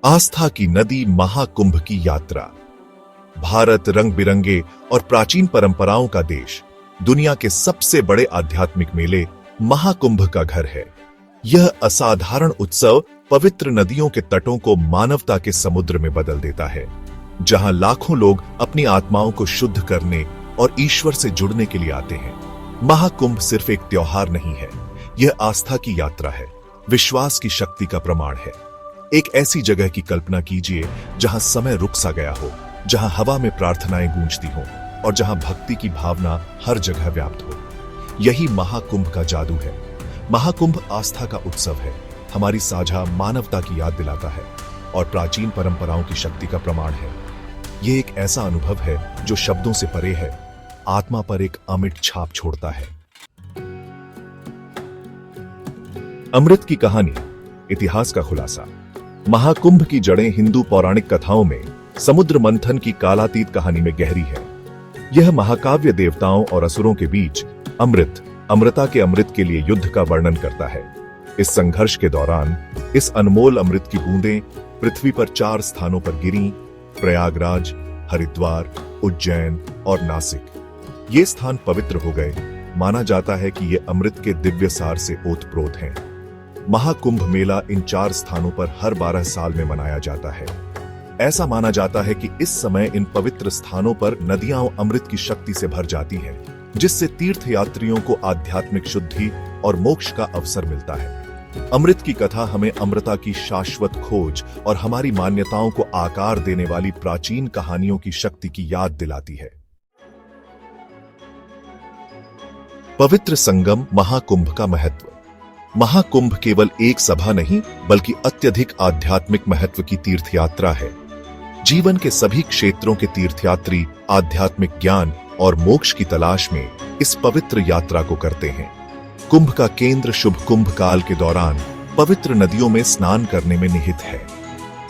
आस्था की नदी महाकुंभ की यात्रा। भारत रंग बिरंगे और प्राचीन परंपराओं का देश, दुनिया के सबसे बड़े आध्यात्मिक मेले महाकुंभ का घर है। यह असाधारण उत्सव पवित्र नदियों के तटों को मानवता के समुद्र में बदल देता है, जहां लाखों लोग अपनी आत्माओं को शुद्ध करने और ईश्वर से जुड़ने के लिए आते हैं। महाकुंभ सिर्फ एक त्योहार नहीं है, यह आस्था की यात्रा है, विश्वास की शक्ति का प्रमाण है। एक ऐसी जगह की कल्पना कीजिए जहां समय रुक सा गया हो, जहां हवा में प्रार्थनाएं गूंजती हों और जहां भक्ति की भावना हर जगह व्याप्त हो। यही महाकुंभ का जादू है। महाकुंभ आस्था का उत्सव है, हमारी साझा मानवता की याद दिलाता है और प्राचीन परंपराओं की शक्ति का प्रमाण है। यह एक ऐसा अनुभव है जो शब्दों से परे है, आत्मा पर एक अमिट छाप छोड़ता है। अमृत की कहानी, इतिहास का खुलासा। महाकुंभ की जड़ें हिंदू पौराणिक कथाओं में समुद्र मंथन की कालातीत कहानी में गहरी है। यह महाकाव्य देवताओं और असुरों के बीच अमृता के अमृत के लिए युद्ध का वर्णन करता है। इस संघर्ष के दौरान इस अनमोल अमृत की बूंदें पृथ्वी पर 4 स्थानों पर गिरी: प्रयागराज, हरिद्वार, उज्जैन और नासिक। ये स्थान पवित्र हो गए। माना जाता है कि ये अमृत के दिव्य सार से ओतप्रोत हैं। महाकुंभ मेला इन 4 स्थानों पर हर 12 साल में मनाया जाता है। ऐसा माना जाता है कि इस समय इन पवित्र स्थानों पर नदियां अमृत की शक्ति से भर जाती हैं, जिससे तीर्थयात्रियों को आध्यात्मिक शुद्धि और मोक्ष का अवसर मिलता है। अमृत की कथा हमें अमृता की शाश्वत खोज और हमारी मान्यताओं को आकार देने वाली प्राचीन कहानियों की शक्ति की याद दिलाती है। पवित्र संगम महाकुंभ का महत्व। महाकुंभ केवल एक सभा नहीं, बल्कि अत्यधिक आध्यात्मिक महत्व की तीर्थयात्रा है। जीवन के सभी क्षेत्रों के तीर्थयात्री आध्यात्मिक ज्ञान और मोक्ष की तलाश में इस पवित्र यात्रा को करते हैं। कुंभ का केंद्र शुभ कुंभ काल के दौरान पवित्र नदियों में स्नान करने में निहित है।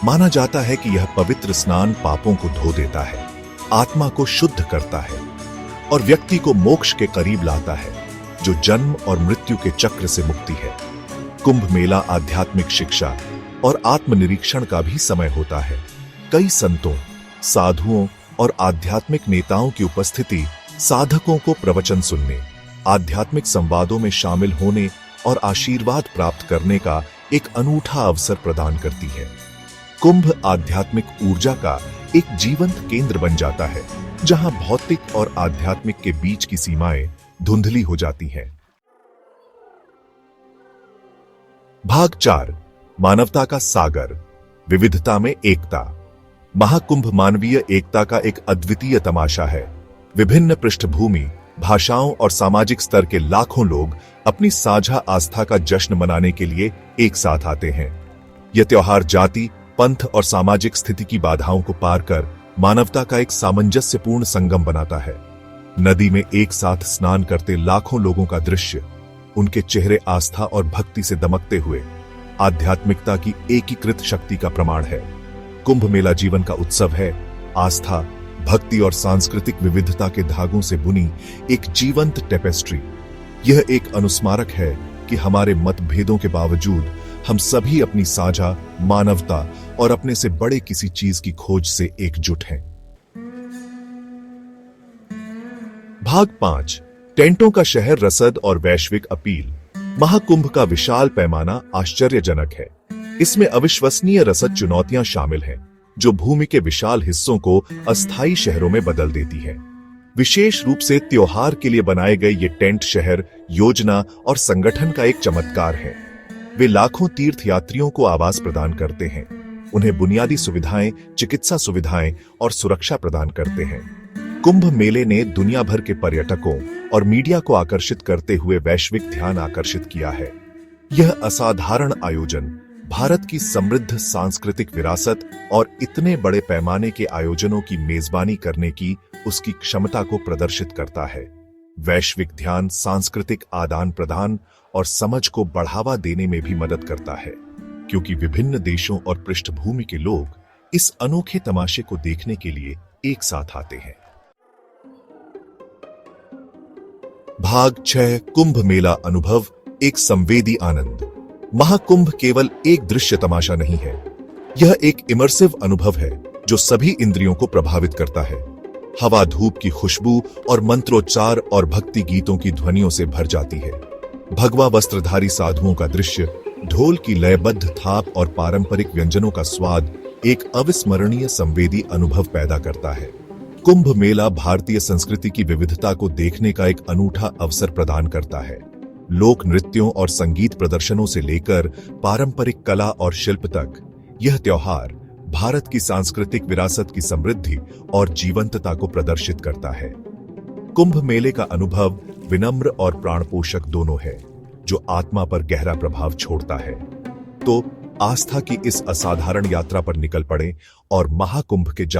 माना जाता है कि यह पवित्र स्नान पापों को धो देता है, आत्मा को शुद्ध करता है और व्यक्ति को मोक्ष के करीब लाता है, जो जन्म और मृत्यु के चक्र से मुक्ति है। कुंभ मेला आध्यात्मिक शिक्षा और आत्मनिरीक्षण का भी समय होता है। कई संतों, साधुओं और आध्यात्मिक नेताओं की उपस्थिति साधकों को प्रवचन सुनने, आध्यात्मिक संवादों में शामिल होने और आशीर्वाद प्राप्त करने का एक अनूठा अवसर प्रदान करती है। कुंभ आध्यात्मिक ऊर्जा का एक जीवंत केंद्र बन जाता है, जहां भौतिक और आध्यात्मिक के बीच की सीमाएं धुंधली हो जाती हैं। भाग 4, मानवता का सागर, विविधता में एकता। महाकुंभ मानवीय एकता का एक अद्वितीय तमाशा है। विभिन्न पृष्ठभूमि, भाषाओं और सामाजिक स्तर के लाखों लोग अपनी साझा आस्था का जश्न मनाने के लिए एक साथ आते हैं। यह त्योहार जाति, पंथ और सामाजिक स्थिति की बाधाओं को पार कर मानवता का एक सामंजस्यपूर्ण संगम बनाता है। नदी में एक साथ स्नान करते लाखों लोगों का दृश्य, उनके चेहरे आस्था और भक्ति से दमकते हुए आध्यात्मिकता की एकीकृत शक्ति का प्रमाण है। कुंभ मेला जीवन का उत्सव है, आस्था, भक्ति और सांस्कृतिक विविधता के धागों से बुनी एक जीवंत टेपेस्ट्री। यह एक अनुस्मारक है कि हमारे मतभेदों के बावजूद हम सभी अपनी साझा मानवता और अपने से बड़े किसी चीज की खोज से एकजुट हैं। भाग 5, टेंटों का शहर, रसद और वैश्विक अपील। महाकुंभ का विशाल पैमाना आश्चर्यजनक है। इसमें अविश्वसनीय रसद चुनौतियां शामिल हैं, जो भूमि के विशाल हिस्सों को अस्थायी शहरों में बदल देती है। विशेष रूप से त्योहार के लिए बनाए गए ये टेंट शहर योजना और संगठन का एक चमत्कार है। वे लाखों तीर्थयात्रियों को आवास प्रदान करते हैं, उन्हें बुनियादी सुविधाएं, चिकित्सा सुविधाएं और सुरक्षा प्रदान करते हैं। कुंभ मेले ने दुनिया भर के पर्यटकों और मीडिया को आकर्षित करते हुए वैश्विक ध्यान आकर्षित किया है। यह असाधारण आयोजन भारत की समृद्ध सांस्कृतिक विरासत और इतने बड़े पैमाने के आयोजनों की मेजबानी करने की उसकी क्षमता को प्रदर्शित करता है। वैश्विक ध्यान सांस्कृतिक आदान प्रदान और समझ को बढ़ावा देने में भी मदद करता है, क्योंकि विभिन्न देशों और पृष्ठभूमि के लोग इस अनोखे तमाशे को देखने के लिए एक साथ आते हैं। भाग 6, कुंभ मेला अनुभव, एक संवेदी आनंद। महाकुंभ केवल एक दृश्य तमाशा नहीं है, यह एक इमर्सिव अनुभव है जो सभी इंद्रियों को प्रभावित करता है। हवा धूप की खुशबू और मंत्रोच्चार और भक्ति गीतों की ध्वनियों से भर जाती है। भगवा वस्त्रधारी साधुओं का दृश्य, ढोल की लयबद्ध थाप और पारंपरिक व्यंजनों का स्वाद एक अविस्मरणीय संवेदी अनुभव पैदा करता है। कुंभ मेला भारतीय संस्कृति की विविधता को देखने का एक अनूठा अवसर प्रदान करता है। लोक नृत्यों और संगीत प्रदर्शनों से लेकर पारंपरिक कला और शिल्प तक, यह त्योहार भारत की सांस्कृतिक विरासत की समृद्धि और जीवंतता को प्रदर्शित करता है। कुंभ मेले का अनुभव विनम्र और प्राणपोषक दोनों है, जो आत्मा पर गहरा प्रभाव छोड़ता है। तो आस्था की इस असाधारण यात्रा पर निकल पड़ें और महाकुंभ के